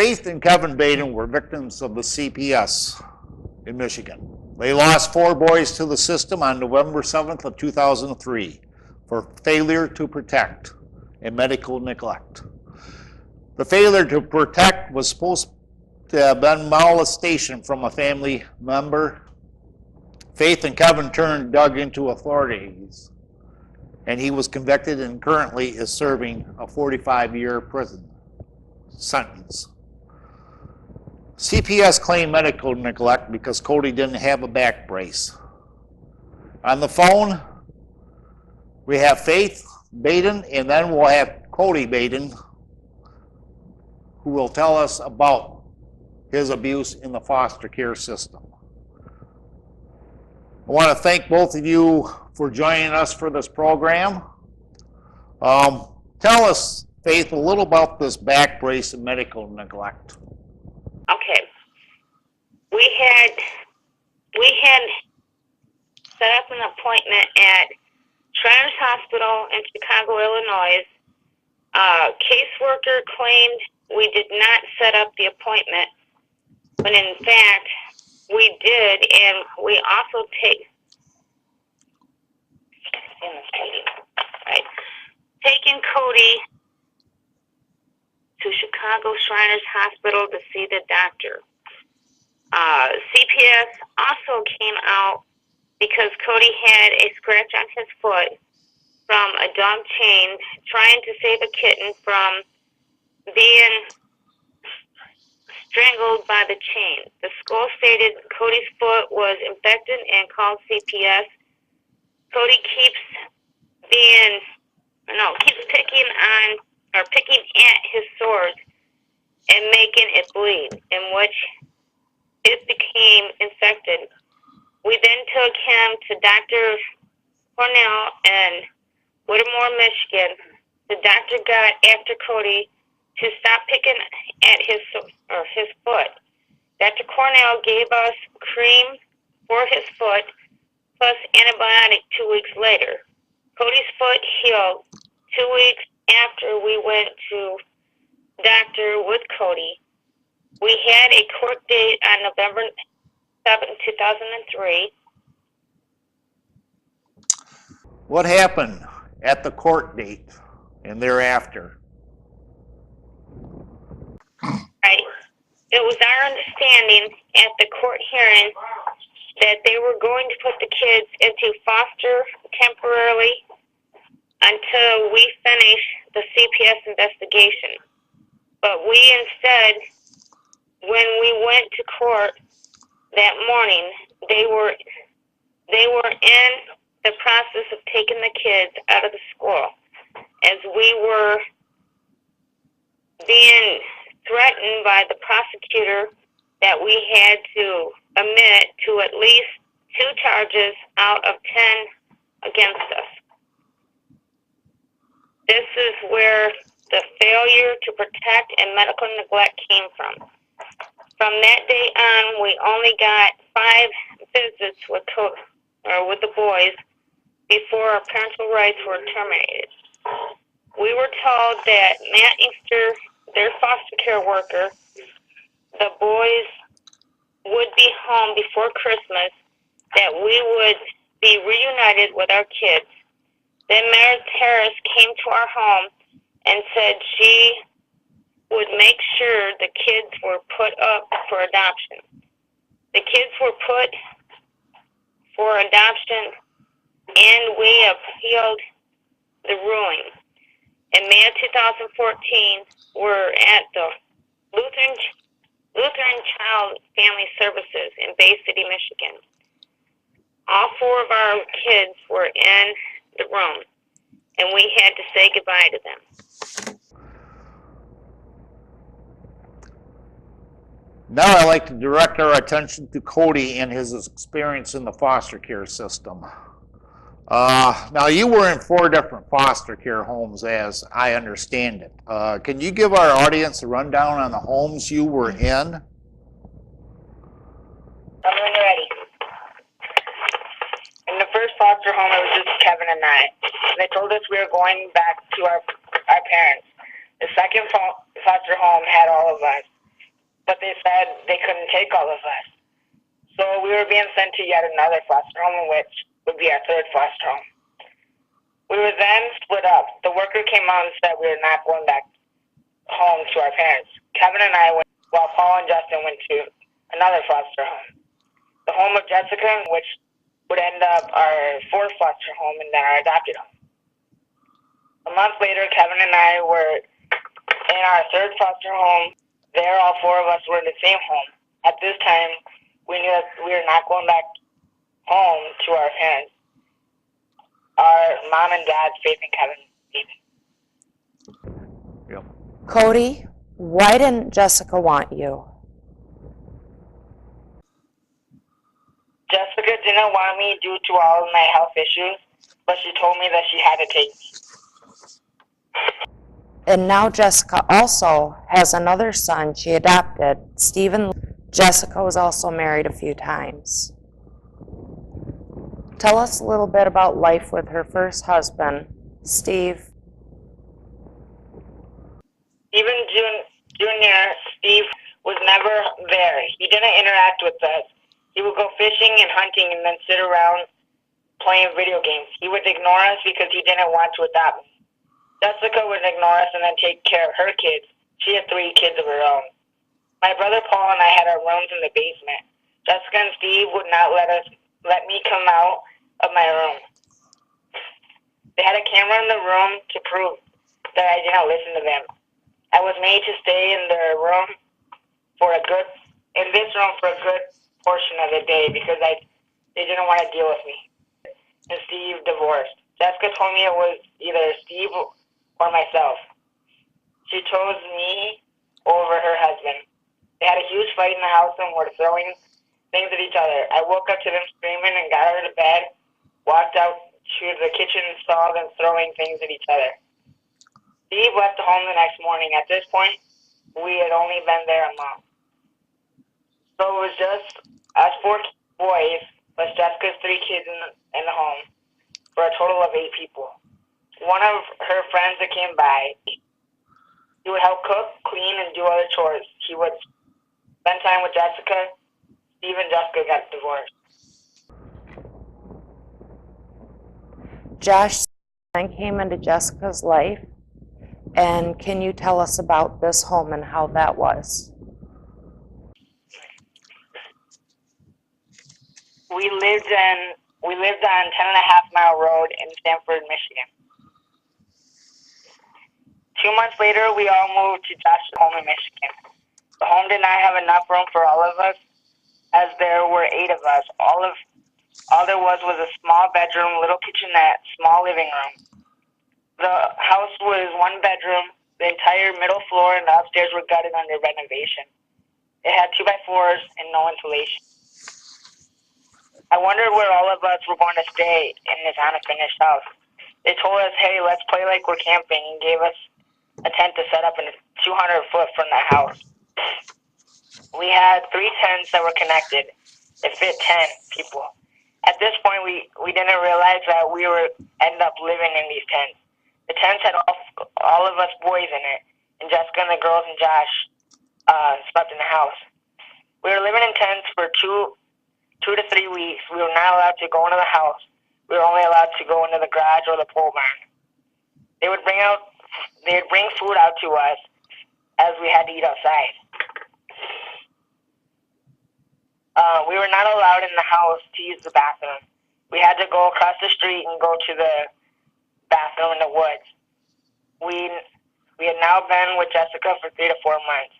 Faith and Kevin Baden were victims of the CPS in Michigan. They lost 4 boys to the system on November 7th of 2003 for failure to protect and medical neglect. The failure to protect was supposed to have been molestation from a family member. Faith and Kevin turned Doug into authorities, and he was convicted and currently is serving a 45-year prison sentence. CPS claimed medical neglect because Kody didn't have a back brace. On the phone, we have Faith Baden, and then we'll have Kody Baden, who will tell us about his abuse in the foster care system. I want to thank both of you for joining us for this program. Tell us, Faith, a little about this back brace and medical neglect. Okay. We had set up an appointment at Shriners Hospital in Chicago, Illinois. Caseworker claimed we did not set up the appointment, when in fact we did, and we also taken Kody to Chicago Shriners Hospital to see the doctor. CPS also came out because Kody had a scratch on his foot from a dog chain trying to save a kitten from being strangled by the chain. The school stated Kody's foot was infected and called CPS. Kody keeps picking at his sores and making it bleed, in which it became infected. We then took him to Dr. Cornell in Whittemore, Michigan. The doctor got after Kody to stop picking at his foot. Dr. Cornell gave us cream for his foot plus antibiotic 2 weeks later. Kody's foot healed 2 weeks after we went to doctor with Kody. We had a court date on November 7, 2003. What happened at the court date and thereafter? Right. It was our understanding at the court hearing that they were going to put the kids into foster temporarily until we finish the CPS investigation. But we instead, when we went to court that morning, they were in the process of taking the kids out of the school, as we were being threatened by the prosecutor that we had to admit to at least 2 charges out of 10 against us. This is where the failure to protect and medical neglect came from. From that day on, we only got 5 visits with the boys before our parental rights were terminated. We were told that Matt Inkster, their foster care worker, the boys would be home before Christmas, that we would be reunited with our kids. Then Meredith Harris came to our home and said she would make sure the kids were put up for adoption. The kids were put for adoption, and we appealed the ruling. In May of 2014, we're at the Lutheran Child Family Services in Bay City, Michigan. All 4 of our kids were in the room, and we had to say goodbye to them. Now I'd like to direct our attention to Kody and his experience in the foster care system. Now you were in 4 different foster care homes, as I understand it. Can you give our audience a rundown on the homes you were in? I'm when you're ready. In the first foster home, it was just Kevin and I. They told us we were going back to our parents. The second foster home had all of us. but they said they couldn't take all of us. So we were being sent to yet another foster home, which would be our third foster home. We were then split up. The worker came out and said we were not going back home to our parents. Kevin and I went, while Paul and Justin went to another foster home. The home of Jessica, which would end up our fourth foster home and then our adopted home. A month later, Kevin and I were in our third foster home. There, all four of us were in the same home. At this time, we knew that we were not going back home to our parents. Our mom and dad, Faith and Kevin. Yep. Kody, why didn't Jessica want you? Jessica didn't want me due to all of my health issues, but she told me that she had to take me. And now Jessica also has another son she adopted, Stephen. Jessica was also married a few times. Tell us a little bit about life with her first husband, Steve. Even Junior, Steve, was never there. He didn't interact with us. He would go fishing and hunting and then sit around playing video games. He would ignore us because he didn't want to adopt me. Jessica would ignore us and then take care of her kids. She had 3 kids of her own. My brother Paul and I had our rooms in the basement. Jessica and Steve would not let me come out of my room. They had a camera in the room to prove that I didn't listen to them. I was made to stay in this room for a good portion of the day because they didn't want to deal with me. And Steve divorced. Jessica told me it was either Steve or myself. She chose me over her husband. They had a huge fight in the house and were throwing things at each other. I woke up to them screaming and got her to bed, walked out to the kitchen and saw them throwing things at each other. Steve left home the next morning. At this point, we had only been there a month. So it was just us 4 boys plus Jessica's 3 kids in the home for a total of 8 people. One of her friends that came by, he would help cook, clean, and do other chores. He would spend time with Jessica. Steve and Jessica got divorced. Josh then came into Jessica's life. And can you tell us about this home and how that was? We lived on 10.5 Mile Road in Stamford, Michigan. 2 months later, we all moved to Josh's home in Michigan. The home did not have enough room for all of us, as there were 8 of us. All there was a small bedroom, little kitchenette, small living room. The house was 1 bedroom. The entire middle floor and the upstairs were gutted under renovation. It had 2x4s and no insulation. I wondered where all of us were going to stay in this unfinished house. They told us, hey, let's play like we're camping, and gave us a tent to set up in 200 foot from the house. We had 3 tents that were connected. It fit 10 people. At this point, we didn't realize that we were end up living in these tents. The tents had all of us boys in it, and Jessica and the girls and Josh slept in the house. We were living in tents for 2 to 3 weeks. We were not allowed to go into the house. We were only allowed to go into the garage or the pole barn. They would bring food out to us as we had to eat outside. We were not allowed in the house to use the bathroom. We had to go across the street and go to the bathroom in the woods. We had now been with Jessica for 3 to 4 months.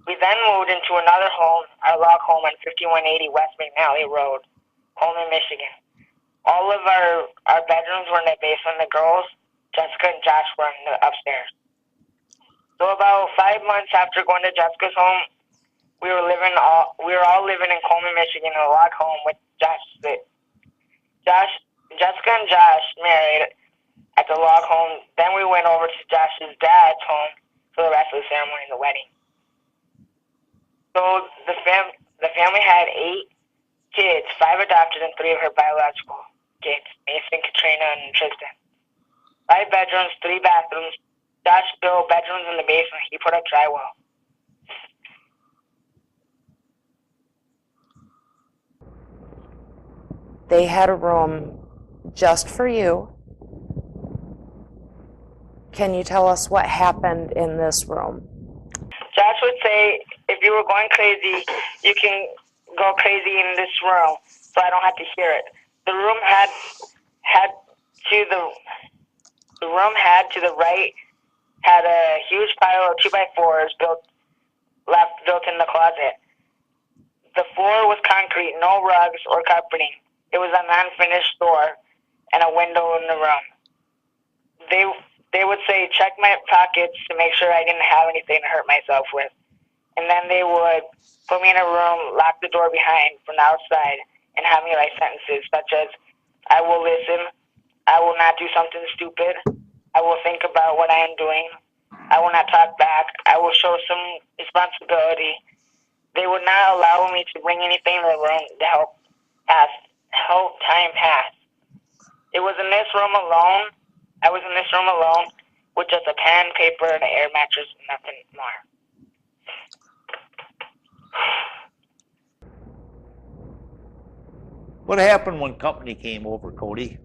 We then moved into another home, our log home on 5180 West McNally Road, home in Michigan. All of our bedrooms were in the basement. The girls, Jessica and Josh, were in the upstairs. So about 5 months after going to Jessica's home, we were all living in Coleman, Michigan, in a log home with Josh. Jessica and Josh married at the log home. Then we went over to Josh's dad's home for the rest of the ceremony and the wedding. So the family had 8 kids, 5 adopted and 3 of her biological kids, Mason, Katrina, and Tristan. 5 bedrooms, 3 bathrooms. Josh built bedrooms in the basement. He put up drywall. they had a room just for you. Can you tell us what happened in this room? Josh would say, if you were going crazy, you can go crazy in this room, so I don't have to hear it. The room had to the right had a huge pile of 2x4s built in the closet. The floor was concrete, no rugs or carpeting. It was a non-finished door and a window in the room. They would say, check my pockets to make sure I didn't have anything to hurt myself with. And then they would put me in a room, lock the door behind from the outside, and have me write sentences such as, I will listen, I will not do something stupid, I will think about what I am doing, I will not talk back, I will show some responsibility. They would not allow me to bring anything to the room to help time pass. It was in this room alone. I was in this room alone with just a pen, paper, and an air mattress, and nothing more. What happened when company came over, Kody?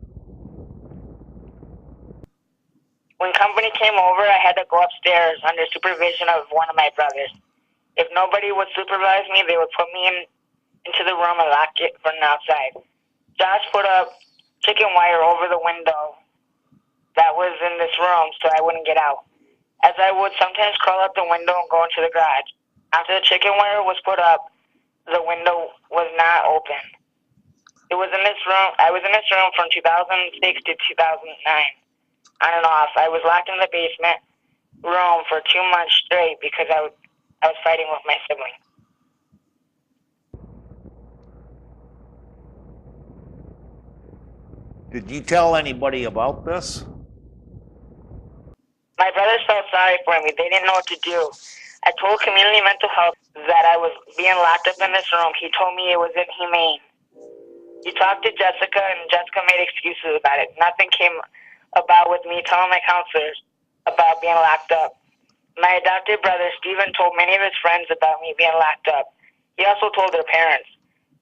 When company came over, I had to go upstairs under supervision of one of my brothers. If nobody would supervise me, they would put me into the room and lock it from the outside. Josh put up chicken wire over the window that was in this room so I wouldn't get out, as I would sometimes crawl out the window and go into the garage. After the chicken wire was put up, the window was not open. I was in this room from 2006 to 2009, on and off. I was locked in the basement room for 2 months straight because I was fighting with my sibling. Did you tell anybody about this? My brothers felt sorry for me. They didn't know what to do. I told community mental health that I was being locked up in this room. He told me it was inhumane. He talked to Jessica, and Jessica made excuses about it. Nothing came about with me telling my counselors about being locked up. My adopted brother, Stephen, told many of his friends about me being locked up. He also told their parents.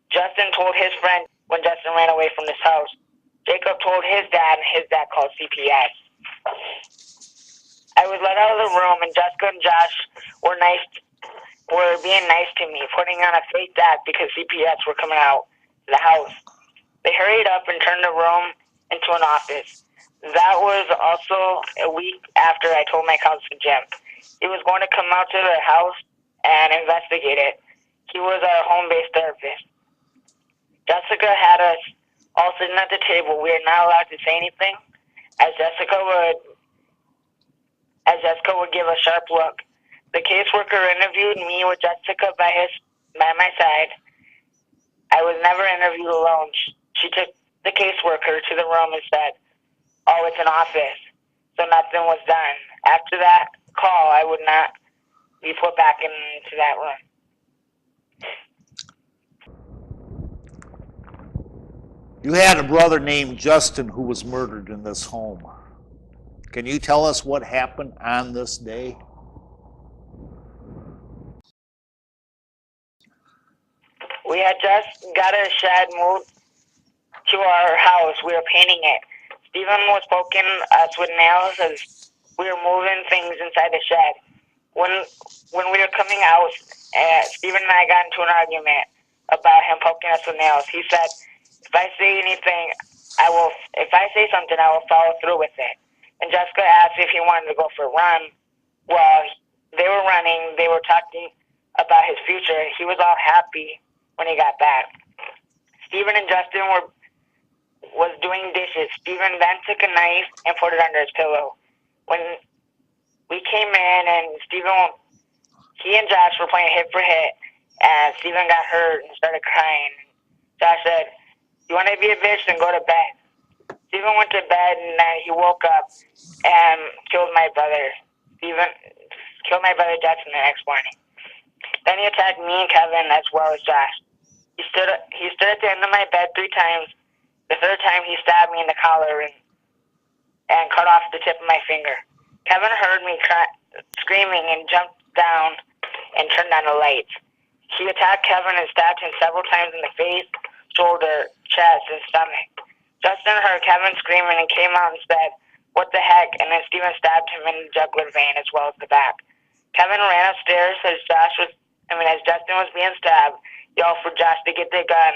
Justin told his friend when Justin ran away from this house. Jacob told his dad, and his dad called CPS. I was let out of the room, and Jessica and Josh were being nice to me, putting on a fake act because CPS were coming out to the house. They hurried up and turned the room into an office. That was also a week after I told my counselor, Jim. He was going to come out to the house and investigate it. He was our home-based therapist. Jessica had us all sitting at the table. We were not allowed to say anything, as Jessica would give a sharp look. The caseworker interviewed me with Jessica by my side. I was never interviewed alone. She took the caseworker to the room and said, "Oh, it's an office." So nothing was done. After that call, I would not be put back into that room. You had a brother named Justin who was murdered in this home. Can you tell us what happened on this day? We had just got a shed moved to our house. We were painting it. Stephen was poking us with nails as we were moving things inside the shed. When we were coming out, Stephen and I got into an argument about him poking us with nails. He said, if I say something, I will follow through with it. And Jessica asked if he wanted to go for a run. While they were running, they were talking about his future. He was all happy when he got back. Stephen and Justin was doing dishes. Stephen then took a knife and put it under his pillow. When we came in, and he and Josh were playing hit for hit, and Stephen got hurt and started crying. Josh said, "You want to be a bitch, then go to bed." Stephen went to bed, and then he woke up and killed my brother. Stephen killed my brother Justin the next morning. Then he attacked me and Kevin as well as Josh. He stood at the end of my bed 3 times. The third time, he stabbed me in the collar and cut off the tip of my finger. Kevin heard me screaming and jumped down and turned on the lights. He attacked Kevin and stabbed him several times in the face, shoulder, chest, and stomach. Justin heard Kevin screaming and came out and said, "What the heck?" And then Steven stabbed him in the jugular vein as well as the back. Kevin ran upstairs as Justin was being stabbed, yelled for Josh to get the gun.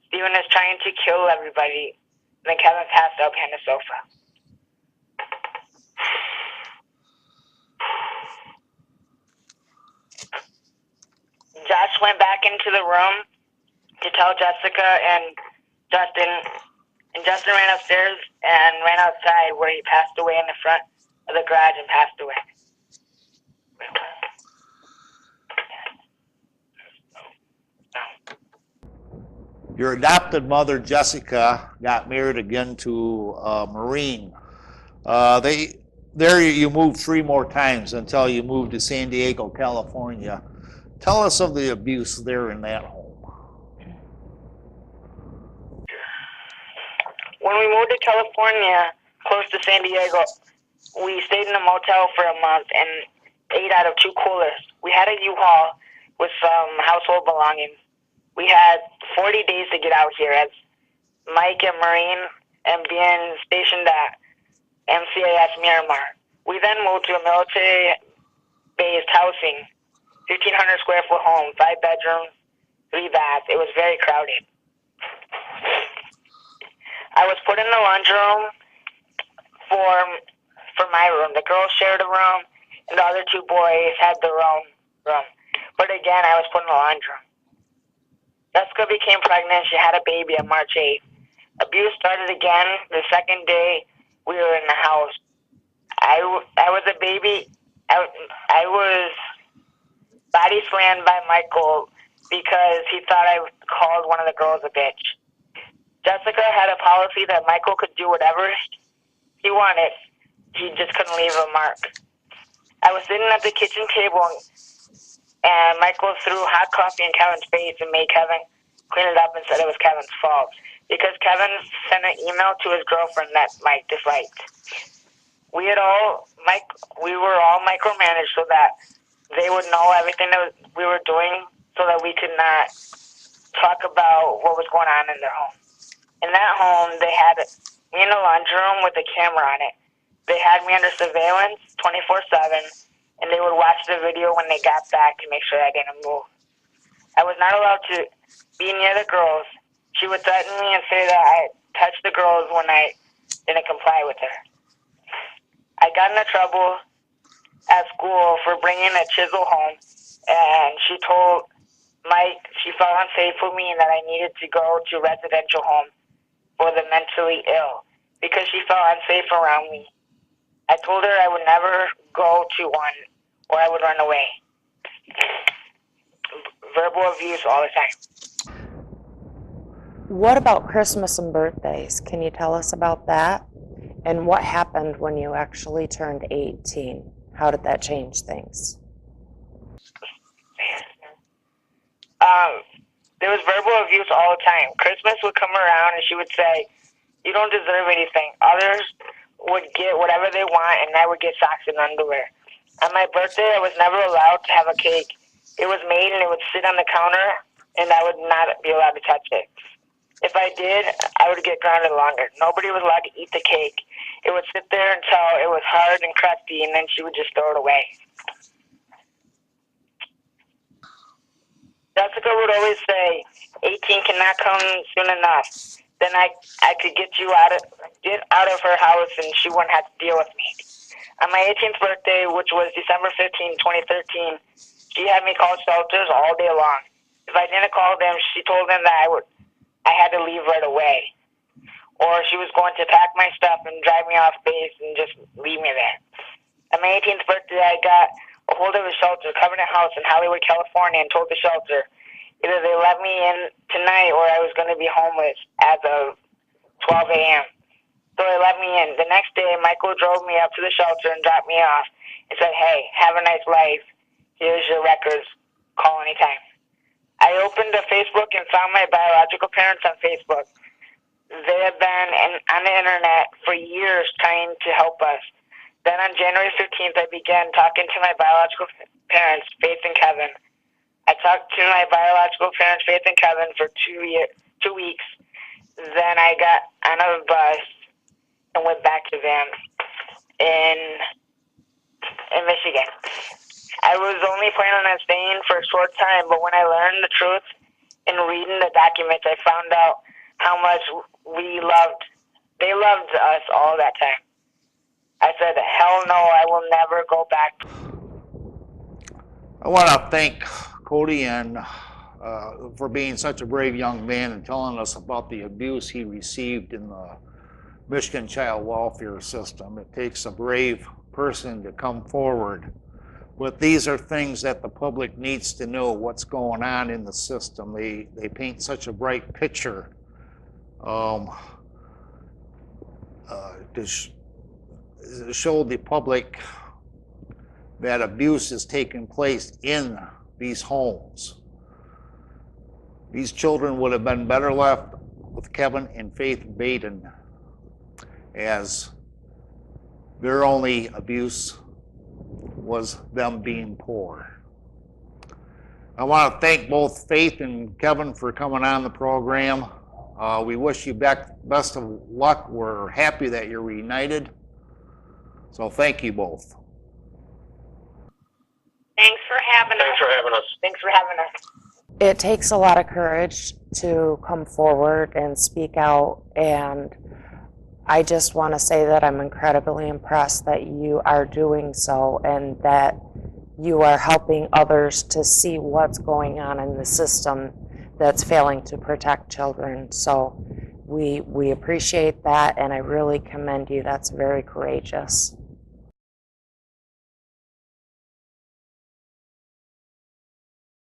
Steven is trying to kill everybody. Then Kevin passed out behind the sofa. Josh went back into the room to tell Jessica and Justin, Justin ran upstairs and ran outside where he passed away in the front of the garage and passed away. Your adopted mother, Jessica, got married again to a Marine. There you moved 3 more times until you moved to San Diego, California. Tell us of the abuse there in that home. When we moved to California, close to San Diego, we stayed in a motel for a month and ate out of 2 coolers. We had a U-Haul with some household belongings. We had 40 days to get out here as Mike and Marine and being stationed at MCAS Miramar. We then moved to a military-based housing, 1,500 square foot home, 5 bedrooms, 3 baths. It was very crowded. I was put in the laundry room for my room. The girls shared a room, and the other 2 boys had their own room. But again, I was put in the laundry room. Jessica became pregnant. She had a baby on March 8th. Abuse started again the second day we were in the house. I was a baby. I was body slammed by Michael because he thought I called one of the girls a bitch. Jessica had a policy that Michael could do whatever he wanted. He just couldn't leave a mark. I was sitting at the kitchen table and Michael threw hot coffee in Kevin's face and made Kevin clean it up and said it was Kevin's fault because Kevin sent an email to his girlfriend that Mike disliked. We were all micromanaged so that they would know everything that we were doing so that we could not talk about what was going on in their home. In that home, they had me in the laundry room with a camera on it. They had me under surveillance 24/7, and they would watch the video when they got back to make sure I didn't move. I was not allowed to be near the girls. She would threaten me and say that I touched the girls when I didn't comply with her. I got into trouble at school for bringing a chisel home, and she told Mike she felt unsafe for me and that I needed to go to a residential home for the mentally ill because she felt unsafe around me. I told her I would never go to one or I would run away. Verbal abuse all the time. What about Christmas and birthdays? Can you tell us about that? And what happened when you actually turned 18? How did that change things? There was verbal abuse all the time. Christmas would come around and she would say, "You don't deserve anything." Others would get whatever they want and I would get socks and underwear. On my birthday, I was never allowed to have a cake. It was made and it would sit on the counter and I would not be allowed to touch it. If I did, I would get grounded longer. Nobody was allowed to eat the cake. It would sit there until it was hard and crusty and then she would just throw it away. Jessica would always say, 18 cannot come soon enough. Then I could get out of her house and she wouldn't have to deal with me. On my 18th birthday, which was December 15, 2013, she had me call shelters all day long. If I didn't call them, she told them that I had to leave right away. Or she was going to pack my stuff and drive me off base and just leave me there. On my 18th birthday, I got a hold of a shelter, Covenant House in Hollywood, California, and told the shelter either they let me in tonight or I was going to be homeless as of 12 a.m. So they let me in. The next day, Michael drove me up to the shelter and dropped me off and said, "Hey, have a nice life. Here's your records. Call anytime." I opened a Facebook and found my biological parents on Facebook. They have been on the internet for years trying to help us. Then on January 15th, I began talking to my biological parents, Faith and Kevin. I talked to my biological parents, Faith and Kevin, for 2 weeks. Then I got on a bus and went back to them in Michigan. I was only planning on staying for a short time, but when I learned the truth and reading the documents, I found out how much they loved us all that time. I said, hell no, I will never go back. I want to thank Kody for being such a brave young man and telling us about the abuse he received in the Michigan child welfare system. It takes a brave person to come forward. But these are things that the public needs to know what's going on in the system. They paint such a bright picture to show the public that abuse is taking place in these homes. These children would have been better left with Kevin and Faith Baden, as their only abuse was them being poor. I want to thank both Faith and Kevin for coming on the program. We wish you best of luck. We're happy that you're reunited. So thank you both. Thanks for having us. Thanks for having us. It takes a lot of courage to come forward and speak out, and I just want to say that I'm incredibly impressed that you are doing so and that you are helping others to see what's going on in the system that's failing to protect children. So we appreciate that, and I really commend you. That's very courageous.